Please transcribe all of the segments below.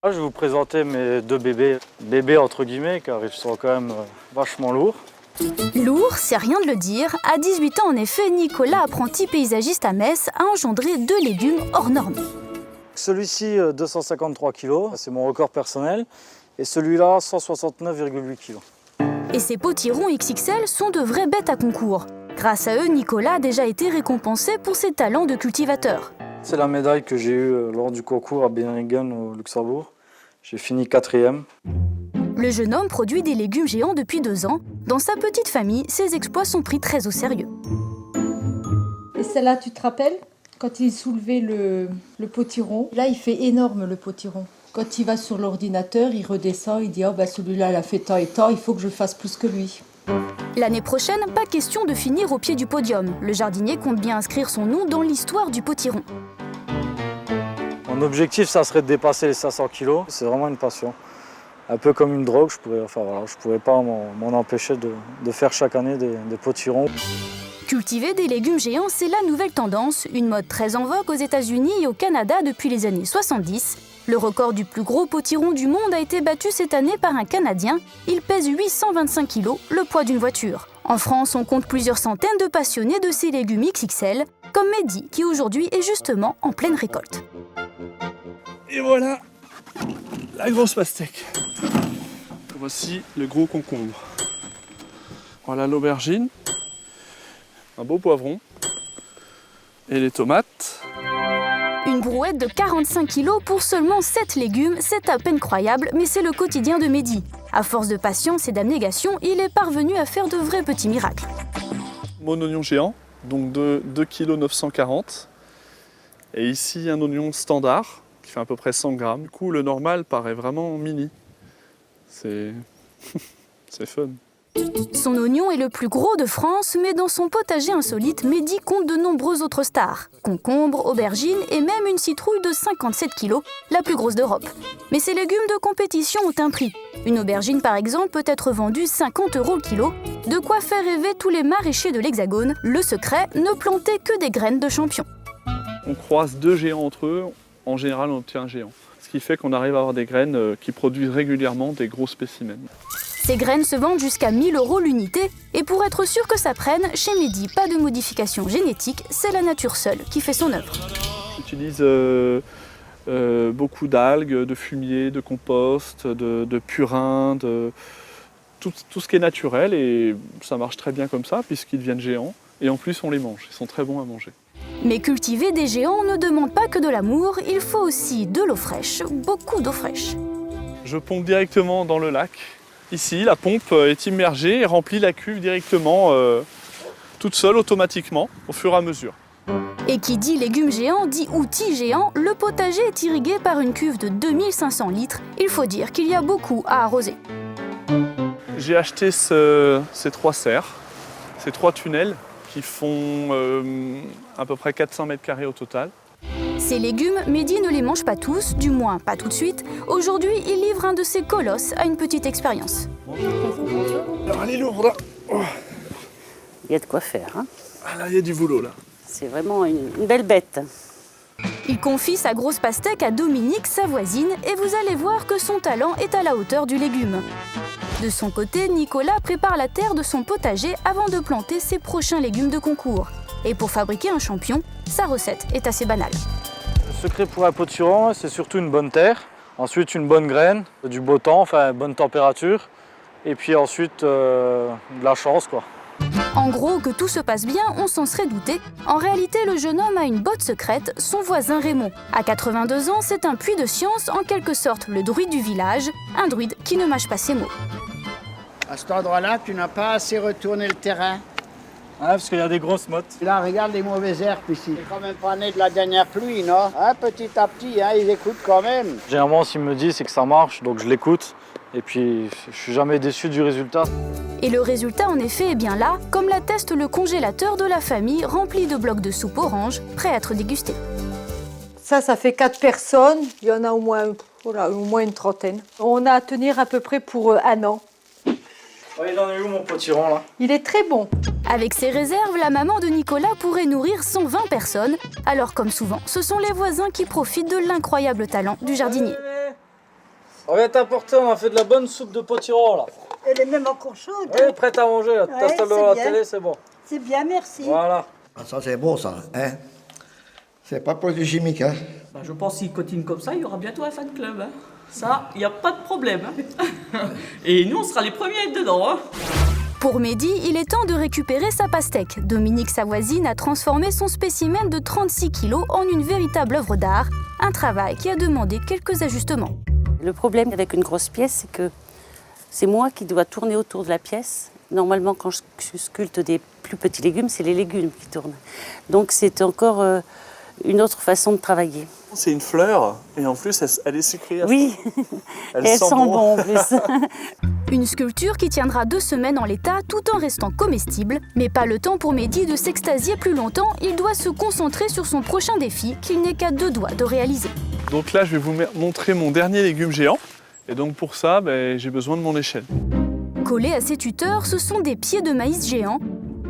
Je vais vous présenter mes deux bébés entre guillemets, car ils sont quand même vachement lourds. Lourd, c'est rien de le dire. À 18 ans, en effet, Nicolas, apprenti paysagiste à Metz, a engendré 2 légumes hors normes. Celui-ci, 253 kg, c'est mon record personnel, et celui-là, 169,8 kg. Et ces potirons XXL sont de vraies bêtes à concours. Grâce à eux, Nicolas a déjà été récompensé pour ses talents de cultivateur. C'est la médaille que j'ai eue lors du concours à Beringen au Luxembourg. J'ai fini 4e. Le jeune homme produit des légumes géants depuis 2 ans. Dans sa petite famille, ses exploits sont pris très au sérieux. Et celle-là, tu te rappelles? Quand il soulevait le potiron, là il fait énorme le potiron. Quand il va sur l'ordinateur, il redescend, il dit « Oh, celui-là, il a fait tant et tant, il faut que je fasse plus que lui ». L'année prochaine, pas question de finir au pied du podium. Le jardinier compte bien inscrire son nom dans l'histoire du potiron. Mon objectif, ça serait de dépasser les 500 kg. C'est vraiment une passion. Un peu comme une drogue, je pourrais pas m'en empêcher de faire chaque année des potirons. Cultiver des légumes géants, c'est la nouvelle tendance, une mode très en vogue aux États-Unis et au Canada depuis les années 70. Le record du plus gros potiron du monde a été battu cette année par un Canadien. Il pèse 825 kg, le poids d'une voiture. En France, on compte plusieurs centaines de passionnés de ces légumes XXL, comme Mehdi, qui aujourd'hui est justement en pleine récolte. Et voilà la grosse pastèque. Voici le gros concombre. Voilà l'aubergine, un beau poivron et les tomates. Une brouette de 45 kg pour seulement 7 légumes, c'est à peine croyable, mais c'est le quotidien de Mehdi. À force de patience et d'abnégation, il est parvenu à faire de vrais petits miracles. Mon oignon géant, donc de 2,940 kg. Et ici un oignon standard, qui fait à peu près 100 grammes. Du coup, le normal paraît vraiment mini. C'est fun. Son oignon est le plus gros de France, mais dans son potager insolite, Mehdi compte de nombreux autres stars. Concombres, aubergines et même une citrouille de 57 kg, la plus grosse d'Europe. Mais ces légumes de compétition ont un prix. Une aubergine, par exemple, peut être vendue 50 € le kilo. De quoi faire rêver tous les maraîchers de l'Hexagone. Le secret, ne planter que des graines de champions. On croise 2 géants entre eux, en général on obtient un géant. Ce qui fait qu'on arrive à avoir des graines qui produisent régulièrement des gros spécimens. Ces graines se vendent jusqu'à 1 000 € l'unité. Et pour être sûr que ça prenne, chez Mehdi, pas de modification génétique, c'est la nature seule qui fait son œuvre. J'utilise beaucoup d'algues, de fumier, de compost, de purin, tout ce qui est naturel. Et ça marche très bien comme ça, puisqu'ils deviennent géants. Et en plus, on les mange. Ils sont très bons à manger. Mais cultiver des géants ne demande pas que de l'amour, il faut aussi de l'eau fraîche, beaucoup d'eau fraîche. Je pompe directement dans le lac. Ici, la pompe est immergée et remplit la cuve directement, toute seule, automatiquement, au fur et à mesure. Et qui dit légumes géants dit outils géants, le potager est irrigué par une cuve de 2500 litres. Il faut dire qu'il y a beaucoup à arroser. J'ai acheté ces 3 serres, ces 3 tunnels qui font à peu près 400 mètres carrés au total. Ces légumes, Mehdi ne les mange pas tous, du moins pas tout de suite. Aujourd'hui, il livre un de ses colosses à une petite expérience. Alors, elle est lourde, là. Oh. Il y a de quoi faire, hein. Ah, là, il y a du boulot, là. C'est vraiment une belle bête. Il confie sa grosse pastèque à Dominique, sa voisine, et vous allez voir que son talent est à la hauteur du légume. De son côté, Nicolas prépare la terre de son potager avant de planter ses prochains légumes de concours. Et pour fabriquer un champignon, sa recette est assez banale. Le secret pour un potiron, c'est surtout une bonne terre, ensuite une bonne graine, du beau temps, enfin bonne température, et puis ensuite de la chance, quoi. En gros, que tout se passe bien, on s'en serait douté. En réalité, le jeune homme a une botte secrète, son voisin Raymond. À 82 ans, c'est un puits de science, en quelque sorte le druide du village, un druide qui ne mâche pas ses mots. À cet endroit-là, tu n'as pas assez retourné le terrain. Ah, parce qu'il y a des grosses mottes. Là, regarde les mauvaises herbes ici. C'est quand même pas né de la dernière pluie, non? Hein, petit à petit, hein, ils écoutent quand même. Généralement, s'il me dit, c'est que ça marche, donc je l'écoute. Et puis, je suis jamais déçu du résultat. Et le résultat, en effet, est bien là, comme l'atteste le congélateur de la famille, rempli de blocs de soupe orange, prêts à être dégustés. Ça fait 4 personnes. Il y en a au moins une trentaine. On a à tenir à peu près pour 1 an. Il en est où mon potiron là? Il est très bon. Avec ses réserves, la maman de Nicolas pourrait nourrir 120 personnes. Alors comme souvent, ce sont les voisins qui profitent de l'incroyable talent du jardinier. On vient t'apporter, on a fait de la bonne soupe de potiron là. Elle est même encore chaude. Elle est prête à manger là. Tu Ouais, t'installes c'est devant la bien. télé, c'est bon. C'est bien, merci. Voilà. Ah, ça c'est bon ça, hein. C'est pas produit chimique, hein. Bah, je pense qu'il continue comme ça, il y aura bientôt un fan club. Hein. Ça, il n'y a pas de problème. Hein. Et nous, on sera les premiers à être dedans. Hein. Pour Mehdi, il est temps de récupérer sa pastèque. Dominique, sa voisine, a transformé son spécimen de 36 kg en une véritable œuvre d'art. Un travail qui a demandé quelques ajustements. Le problème avec une grosse pièce, c'est que c'est moi qui dois tourner autour de la pièce. Normalement, quand je sculpte des plus petits légumes, c'est les légumes qui tournent. Donc c'est encore une autre façon de travailler. C'est une fleur et en plus elle est sucrée. Oui, Elle et elle sent bon en plus. Une sculpture qui tiendra 2 semaines en l'état tout en restant comestible. Mais pas le temps pour Mehdi de s'extasier plus longtemps, il doit se concentrer sur son prochain défi qu'il n'est qu'à 2 doigts de réaliser. Donc là, je vais vous montrer mon dernier légume géant. Et donc pour ça, j'ai besoin de mon échelle. Collés à ses tuteurs, ce sont des pieds de maïs géants.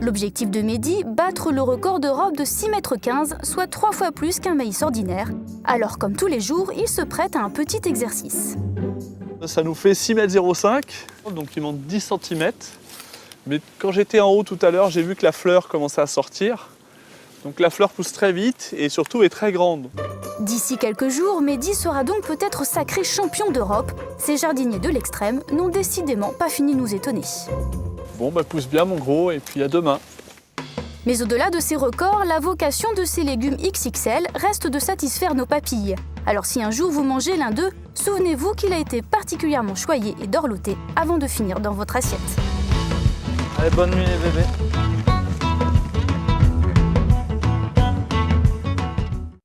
L'objectif de Mehdi, battre le record d'Europe de 6,15 m, soit 3 fois plus qu'un maïs ordinaire. Alors comme tous les jours, il se prête à un petit exercice. Ça nous fait 6,05 m, donc il manque 10 cm. Mais quand j'étais en haut tout à l'heure, j'ai vu que la fleur commençait à sortir. Donc la fleur pousse très vite et surtout est très grande. D'ici quelques jours, Mehdi sera donc peut-être sacré champion d'Europe. Ces jardiniers de l'extrême n'ont décidément pas fini de nous étonner. Bon, pousse bien mon gros et puis à demain. Mais au-delà de ces records, la vocation de ces légumes XXL reste de satisfaire nos papilles. Alors si un jour vous mangez l'un d'eux, souvenez-vous qu'il a été particulièrement choyé et dorloté avant de finir dans votre assiette. Allez, bonne nuit les bébés.